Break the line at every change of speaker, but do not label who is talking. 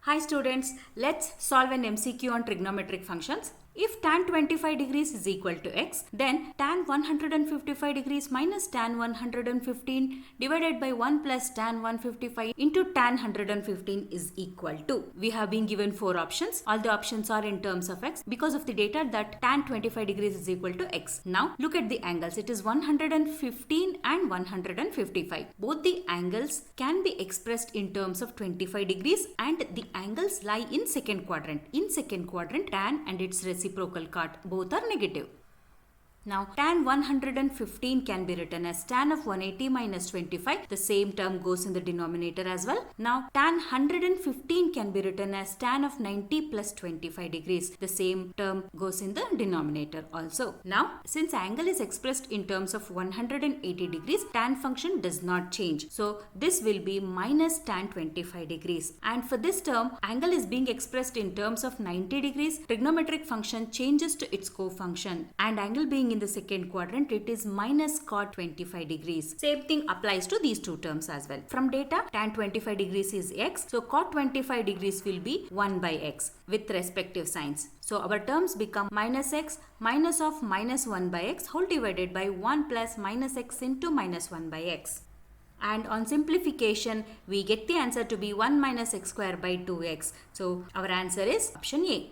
Hi students, let's solve an MCQ on trigonometric functions. If tan 25 degrees is equal to x, then tan 155 degrees minus tan 115 divided by 1 plus tan 155 into tan 115 is equal to. We have been given 4 options. All the options are in terms of x because of the data that tan 25 degrees is equal to x. Now look at the angles. It is 115 and 155. Both the angles can be expressed in terms of 25 degrees and the angles lie in second quadrant. In second quadrant, tan and its reciprocal cot both are negative. Now tan 115 can be written as tan of 180 minus 25. The same term goes in the denominator as well. Now tan 115 can be written as tan of 90 plus 25 degrees. The same term goes in the denominator also. Now since angle is expressed in terms of 180 degrees, tan function does not change. So this will be minus tan 25 degrees. And for this term, angle is being expressed in terms of 90 degrees. Trigonometric function changes to its cofunction, and angle being in the second quadrant, it is minus cot 25 degrees. Same thing applies to these two terms as well. From data, tan 25 degrees is x, so cot 25 degrees will be 1 by x with respective signs. So our terms become minus x minus of minus 1 by x whole divided by 1 plus minus x into minus 1 by x. And on simplification, we get the answer to be 1 minus x square by 2x. So our answer is option A.